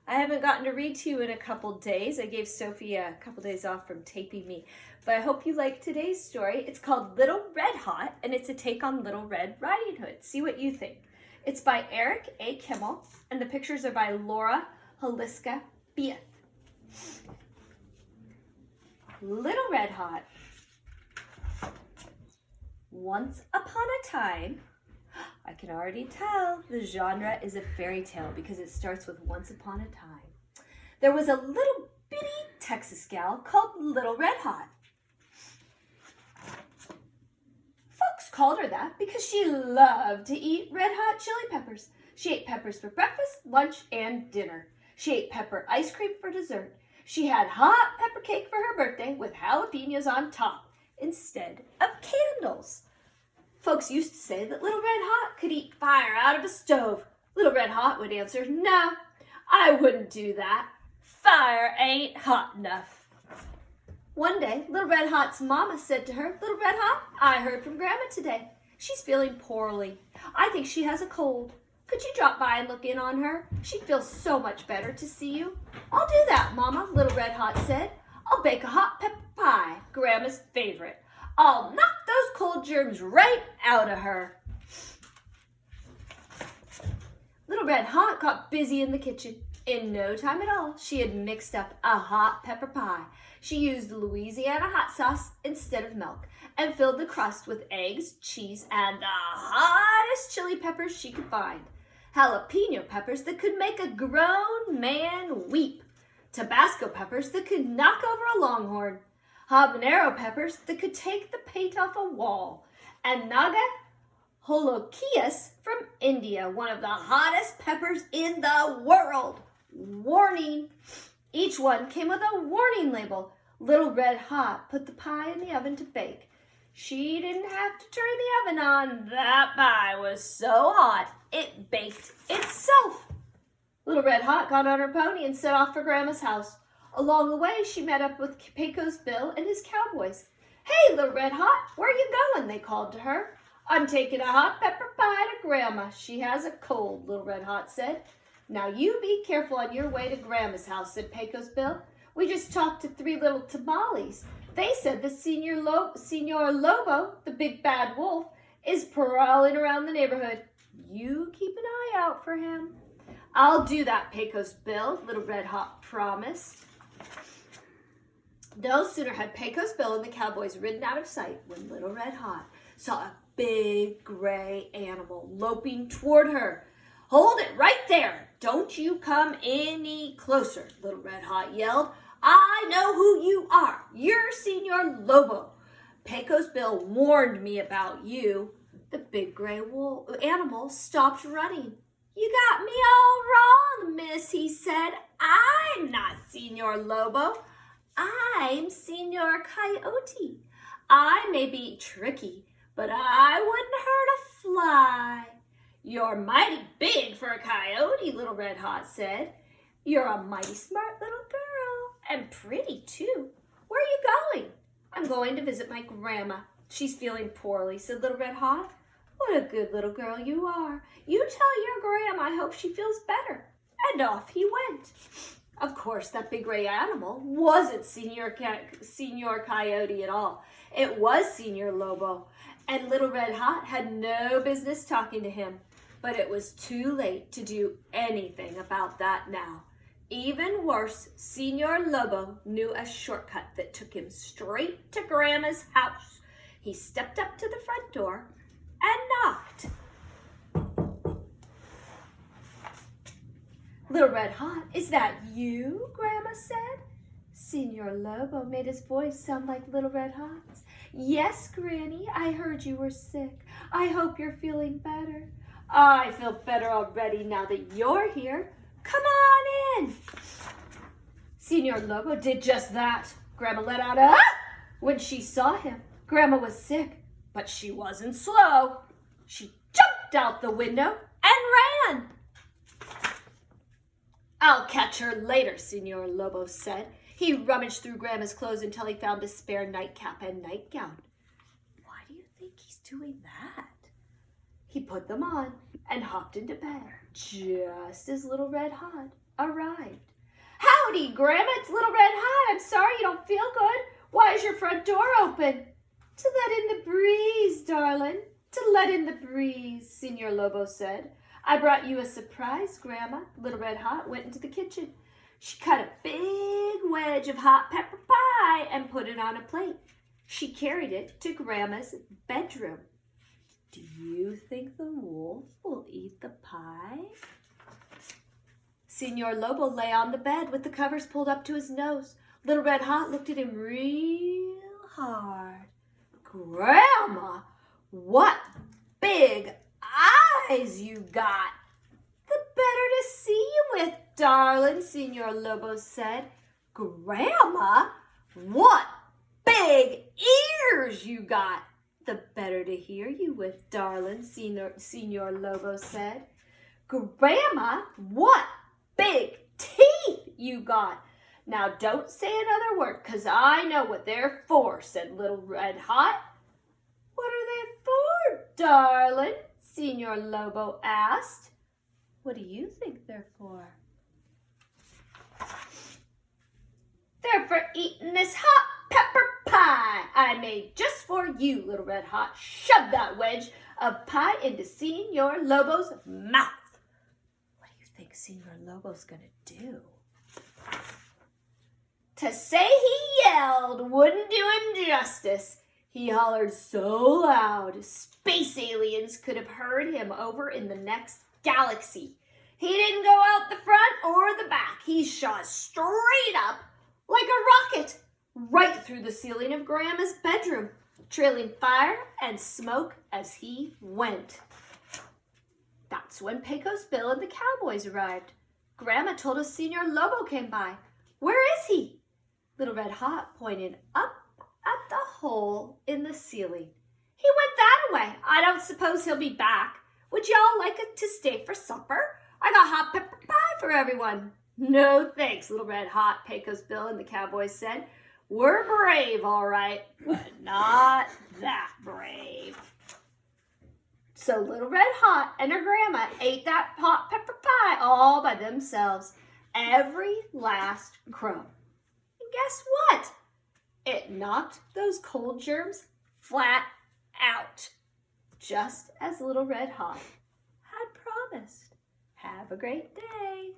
I haven't gotten to read to you in a couple days. I gave Sophie a couple days off from taping me. But I hope you like today's story. It's called Little Red Hot, and it's a take on Little Red Riding Hood. See what you think. It's by Eric A. Kimmel, and the pictures are by Laura Haliska Beath. Little Red Hot. Once upon a time, I can already tell the genre is a fairy tale because it starts with once upon a time. There was a little bitty Texas gal called Little Red Hot. Folks called her that because she loved to eat red hot chili peppers. She ate peppers for breakfast, lunch, and dinner. She ate pepper ice cream for dessert. She had hot pepper cake for her birthday with jalapenos on top instead of candles. Folks used to say that Little Red Hot could eat fire out of a stove. Little Red Hot would answer, "No, I wouldn't do that. Fire ain't hot enough." One day, Little Red Hot's mama said to her, "Little Red Hot, I heard from Grandma today. She's feeling poorly. I think she has a cold. Could you drop by and look in on her? She'd feel so much better to see you." "I'll do that, Mama," Little Red Hot said. "I'll bake a hot pepper pie, Grandma's favorite. I'll knock those cold germs right out of her." Little Red Hot got busy in the kitchen. In no time at all, she had mixed up a hot pepper pie. She used Louisiana hot sauce instead of milk and filled the crust with eggs, cheese, and the hottest chili peppers she could find. Jalapeno peppers that could make a grown man weep. Tabasco peppers that could knock over a longhorn. Habanero peppers that could take the paint off a wall. And Naga Holokias from India, one of the hottest peppers in the world. Warning! Each one came with a warning label. Little Red Hot put the pie in the oven to bake. She didn't have to turn the oven on. That pie was so hot, it baked itself. Little Red Hot got on her pony and set off for Grandma's house. Along the way, she met up with Pecos Bill and his cowboys. "Hey, Little Red Hot, where are you going?" they called to her. "I'm taking a hot pepper pie to Grandma. She has a cold," Little Red Hot said. "Now you be careful on your way to Grandma's house," said Pecos Bill. "We just talked to 3 little tamales. They said that Senor Lobo, the big bad wolf, is prowling around the neighborhood. You keep an eye out for him." "I'll do that, Pecos Bill," Little Red Hot promised. No sooner had Pecos Bill and the cowboys ridden out of sight when Little Red Hot saw a big gray animal loping toward her. "Hold it right there! Don't you come any closer," Little Red Hot yelled. "I know who you are. You're Senor Lobo. Pecos Bill warned me about you." The big gray animal stopped running. "You got me all wrong, miss," he said. "I'm not Senor Lobo. I'm Senor Coyote. I may be tricky, but I wouldn't hurt a fly." "You're mighty big for a coyote," Little Red Hot said. "You're a mighty smart little girl, and pretty too. Where are you going?" "I'm going to visit my grandma. She's feeling poorly," said Little Red Hot. "What a good little girl you are. You tell your grandma I hope she feels better." And off he went. Of course, that big gray animal wasn't Senor Coyote at all. It was Senor Lobo, and Little Red Hot had no business talking to him. But it was too late to do anything about that now. Even worse, Senor Lobo knew a shortcut that took him straight to Grandma's house. He stepped up to the front door and knocked. "Little Red Hot, is that you?" Grandma said. Senor Lobo made his voice sound like Little Red Hot's. "Yes, Granny, I heard you were sick. I hope you're feeling better." "I feel better already now that you're here. Come on in." Senor Lobo did just that. Grandma let out a "Ah!" when she saw him. Grandma was sick, but she wasn't slow. She jumped out the window and ran. "I'll catch her later," Senor Lobo said. He rummaged through Grandma's clothes until he found a spare nightcap and nightgown. Why do you think he's doing that? He put them on and hopped into bed just as Little Red Hot arrived. Howdy, Grandma, it's Little Red Hot. I'm sorry you don't feel good. Why is your front door open? To let in the breeze, darling. To let in the breeze, Senor Lobo said. I brought you a surprise, Grandma. Little Red Hot went into the kitchen. She cut a big wedge of hot pepper pie and put it on a plate. She carried it to Grandma's bedroom. Do you think the wolf will eat the pie? Senor Lobo lay on the bed with the covers pulled up to his nose. Little Red Hot looked at him real hard. Grandma, what big eyes you got. The better to see you with, darling, Senor Lobo said. Grandma, what big ears you got. The better to hear you with, darling, Senor Lobo said. Grandma, what big teeth you got. Now don't say another word, 'cause I know what they're for, said Little Red Hot. What are they for, darling? Senor Lobo asked. What do you think they're for? They're for eating this hot pepper pie I made just for you, Little Red Hot. Shove that wedge of pie into Senor Lobo's mouth. What do you think Senor Lobo's gonna do? To say he yelled wouldn't do him justice. He hollered so loud, space aliens could have heard him over in the next galaxy. He didn't go out the front or the back. He shot straight up like a rocket, right through the ceiling of Grandma's bedroom, trailing fire and smoke as he went. That's when Pecos Bill and the cowboys arrived. Grandma told us Senor Lobo came by. Where is he? Little Red Hot pointed up at the hole in the ceiling. He went that way. I don't suppose he'll be back. Would y'all like to stay for supper? I got hot pepper pie for everyone. No thanks, Little Red Hot, Pecos Bill and the cowboys said. We're brave, all right, but not that brave. So Little Red Hot and her grandma ate that hot pepper pie all by themselves, every last crumb. And guess what? It knocked those cold germs flat out, just as Little Red Hot had promised. Have a great day.